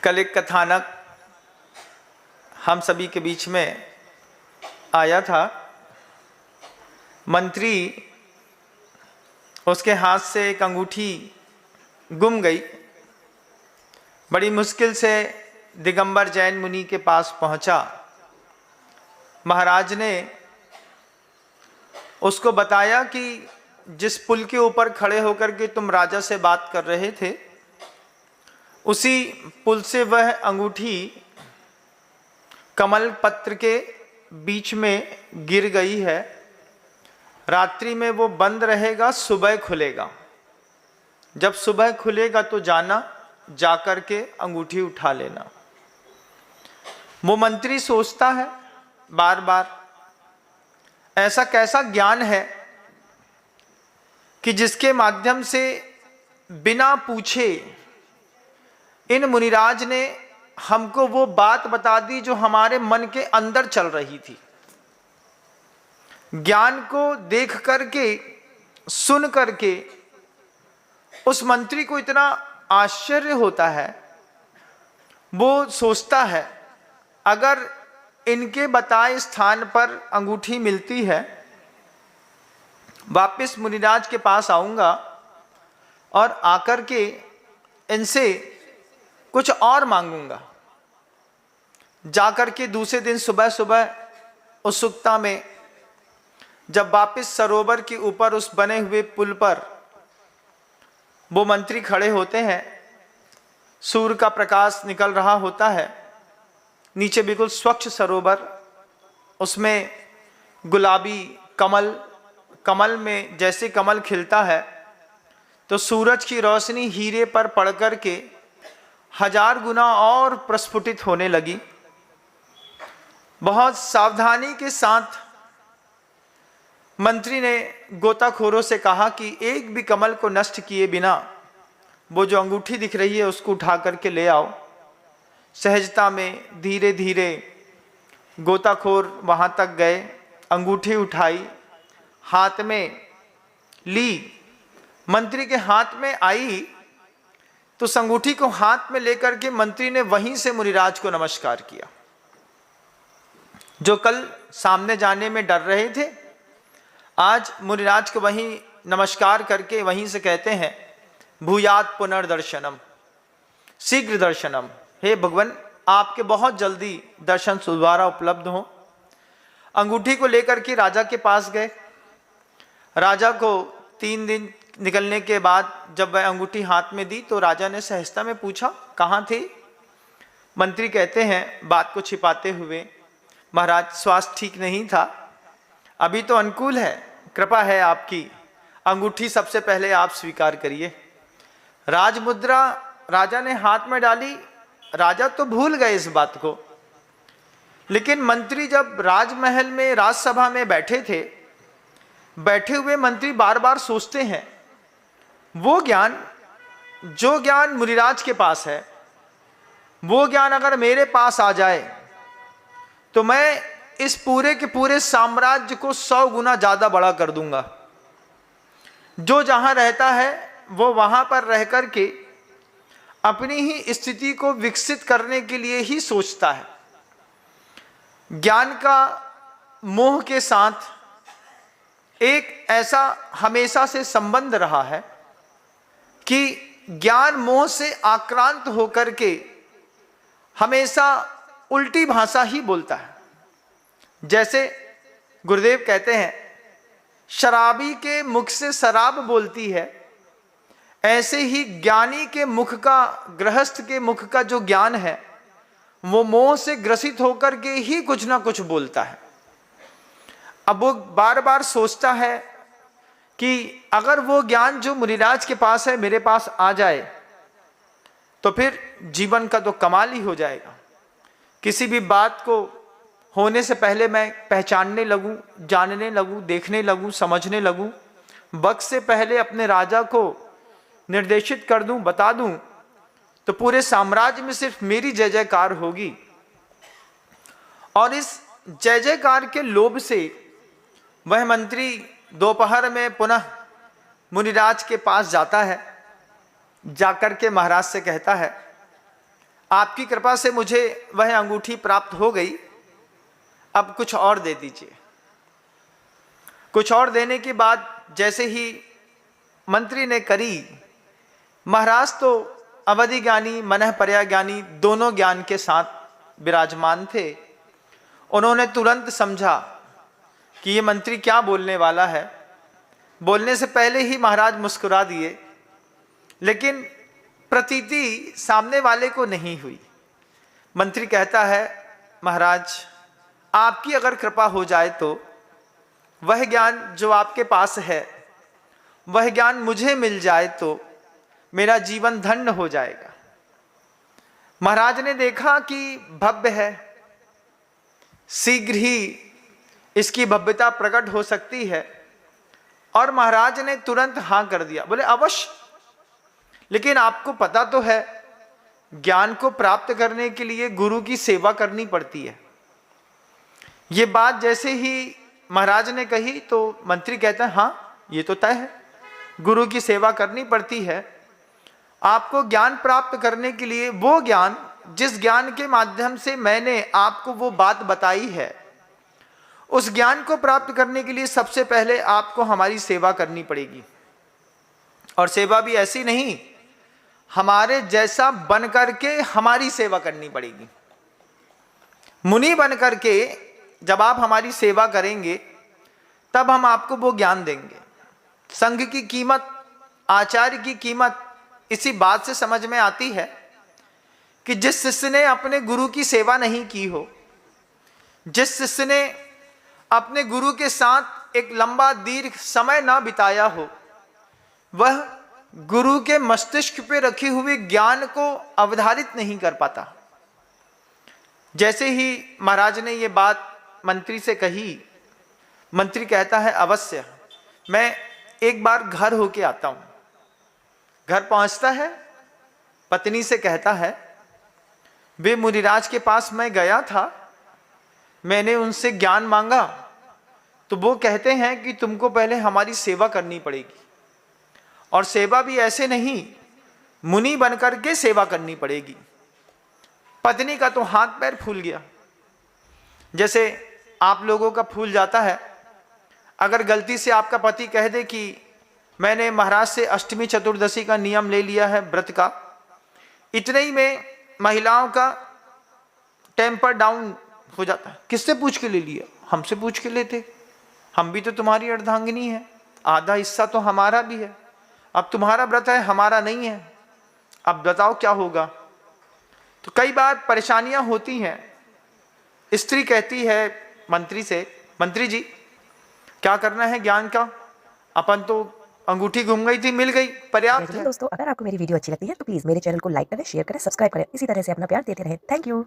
कल एक कथानक हम सभी के बीच में आया था। मंत्री, उसके हाथ से एक अंगूठी गुम गई। बड़ी मुश्किल से दिगंबर जैन मुनि के पास पहुंचा। महाराज ने उसको बताया कि जिस पुल के ऊपर खड़े होकर के तुम राजा से बात कर रहे थे, उसी पुल से वह अंगूठी कमल पत्र के बीच में गिर गई है। रात्रि में वो बंद रहेगा, सुबह खुलेगा। जब सुबह खुलेगा तो जाना, जाकर के अंगूठी उठा लेना। वो मंत्री सोचता है बार बार, ऐसा कैसा ज्ञान है कि जिसके माध्यम से बिना पूछे इन मुनिराज ने हमको वो बात बता दी जो हमारे मन के अंदर चल रही थी। ज्ञान को देख करके, सुन करके उस मंत्री को इतना आश्चर्य होता है। वो सोचता है अगर इनके बताए स्थान पर अंगूठी मिलती है, वापस मुनिराज के पास आऊंगा और आकर के इनसे कुछ और मांगूंगा। जाकर के दूसरे दिन सुबह सुबह उत्सुकता में जब वापस सरोवर के ऊपर उस बने हुए पुल पर वो मंत्री खड़े होते हैं, सूर्य का प्रकाश निकल रहा होता है। नीचे बिल्कुल स्वच्छ सरोवर, उसमें गुलाबी कमल, कमल में जैसे कमल खिलता है तो सूरज की रोशनी हीरे पर पड़ कर के 1000 गुना और प्रस्फुटित होने लगी। बहुत सावधानी के साथ मंत्री ने गोताखोरों से कहा कि एक भी कमल को नष्ट किए बिना वो जो अंगूठी दिख रही है उसको उठा करके ले आओ। सहजता में धीरे धीरे गोताखोर वहां तक गए, अंगूठी उठाई, हाथ में ली। मंत्री के हाथ में आई तो उस अंगूठी को हाथ में लेकर के मंत्री ने वहीं से मुनिराज को नमस्कार किया। जो कल सामने जाने में डर रहे थे, आज मुनिराज को वहीं नमस्कार करके वहीं से कहते हैं, भूयात पुनर्दर्शनम, शीघ्र दर्शनम। हे भगवान, आपके बहुत जल्दी दर्शन दोबारा उपलब्ध हो। अंगूठी को लेकर के राजा के पास गए। राजा को 3 दिन निकलने के बाद जब वह अंगूठी हाथ में दी तो राजा ने सहजता में पूछा, कहाँ थे? मंत्री कहते हैं बात को छिपाते हुए, महाराज स्वास्थ्य ठीक नहीं था, अभी तो अनुकूल है, कृपा है आपकी, अंगूठी सबसे पहले आप स्वीकार करिए। राजमुद्रा राजा ने हाथ में डाली। राजा तो भूल गए इस बात को, लेकिन मंत्री जब राजमहल में, राजसभा में बैठे थे, बैठे हुए मंत्री बार बार सोचते हैं, वो ज्ञान, जो ज्ञान मुनिराज के पास है, वो ज्ञान अगर मेरे पास आ जाए तो मैं इस पूरे के पूरे साम्राज्य को 100 गुना ज्यादा बड़ा कर दूंगा। जो जहां रहता है वो वहां पर रह करके अपनी ही स्थिति को विकसित करने के लिए ही सोचता है। ज्ञान का मोह के साथ एक ऐसा हमेशा से संबंध रहा है कि ज्ञान मोह से आक्रांत होकर के हमेशा उल्टी भाषा ही बोलता है। जैसे गुरुदेव कहते हैं, शराबी के मुख से शराब बोलती है, ऐसे ही ज्ञानी के मुख का, गृहस्थ के मुख का जो ज्ञान है वो मोह से ग्रसित होकर के ही कुछ ना कुछ बोलता है। अब वो बार बार सोचता है कि अगर वो ज्ञान जो मुनिराज के पास है मेरे पास आ जाए तो फिर जीवन का तो कमाल ही हो जाएगा। किसी भी बात को होने से पहले मैं पहचानने लगूं, जानने लगूं, देखने लगूं, समझने लगूं, वक्त से पहले अपने राजा को निर्देशित कर दूं, बता दूं, तो पूरे साम्राज्य में सिर्फ मेरी जय जयकार होगी। और इस जय जयकार के लोभ से वह मंत्री दोपहर में पुनः मुनिराज के पास जाता है। जाकर के महाराज से कहता है, आपकी कृपा से मुझे वह अंगूठी प्राप्त हो गई, अब कुछ और दे दीजिए। कुछ और देने के बाद जैसे ही मंत्री ने करी, महाराज तो अवधि ज्ञानी मनः पर्या ज्ञानी दोनों ज्ञान के साथ विराजमान थे। उन्होंने तुरंत समझा कि ये मंत्री क्या बोलने वाला है। बोलने से पहले ही महाराज मुस्कुरा दिए, लेकिन प्रतीति सामने वाले को नहीं हुई। मंत्री कहता है, महाराज आपकी अगर कृपा हो जाए तो वह ज्ञान जो आपके पास है, वह ज्ञान मुझे मिल जाए तो मेरा जीवन धन्य हो जाएगा। महाराज ने देखा कि भव्य है, शीघ्र ही इसकी भव्यता प्रकट हो सकती है, और महाराज ने तुरंत हां कर दिया। बोले अवश्य, लेकिन आपको पता तो है ज्ञान को प्राप्त करने के लिए गुरु की सेवा करनी पड़ती है। ये बात जैसे ही महाराज ने कही तो मंत्री कहता है, हाँ ये तो तय है, गुरु की सेवा करनी पड़ती है। आपको ज्ञान प्राप्त करने के लिए वो ज्ञान जिस ज्ञान के माध्यम से मैंने आपको वो बात बताई है, उस ज्ञान को प्राप्त करने के लिए सबसे पहले आपको हमारी सेवा करनी पड़ेगी। और सेवा भी ऐसी नहीं, हमारे जैसा बन करके हमारी सेवा करनी पड़ेगी। मुनि बन करके जब आप हमारी सेवा करेंगे तब हम आपको वो ज्ञान देंगे। संघ की कीमत, आचार्य की कीमत इसी बात से समझ में आती है कि जिस शिष्य ने अपने गुरु की सेवा नहीं की हो, जिस शिष्य ने अपने गुरु के साथ एक लंबा दीर्घ समय ना बिताया हो, वह गुरु के मस्तिष्क पे रखे हुए ज्ञान को अवधारित नहीं कर पाता। जैसे ही महाराज ने ये बात मंत्री से कही, मंत्री कहता है, अवश्य मैं एक बार घर होके आता हूं। घर पहुंचता है, पत्नी से कहता है, वे मुनिराज के पास मैं गया था, मैंने उनसे ज्ञान मांगा तो वो कहते हैं कि तुमको पहले हमारी सेवा करनी पड़ेगी, और सेवा भी ऐसे नहीं, मुनि बनकर के सेवा करनी पड़ेगी। पत्नी का तो हाथ पैर फूल गया, जैसे आप लोगों का फूल जाता है। अगर गलती से आपका पति कह दे कि मैंने महाराज से अष्टमी चतुर्दशी का नियम ले लिया है व्रत का, इतने ही में महिलाओं का टेम्पर डाउन हो जाता है। किससे पूछ के ले लिया? हमसे पूछ के लेते, हम भी तो तुम्हारी अर्धांगिनी है, आधा हिस्सा तो हमारा भी है। अब तुम्हारा व्रत है, हमारा नहीं है, अब बताओ क्या होगा। तो कई बार परेशानियां होती हैं। स्त्री कहती है मंत्री से, मंत्री जी क्या करना है ज्ञान का, अपन तो अंगूठी घूम गई थी, मिल गई, पर्याप्त है। दोस्तों, अगर आपको मेरी वीडियो अच्छी लगती है तो प्लीज मेरे चैनल को लाइक करें, शेयर करें, सब्सक्राइब करें। इसी तरह से अपना प्यार देते रहें। Thank you.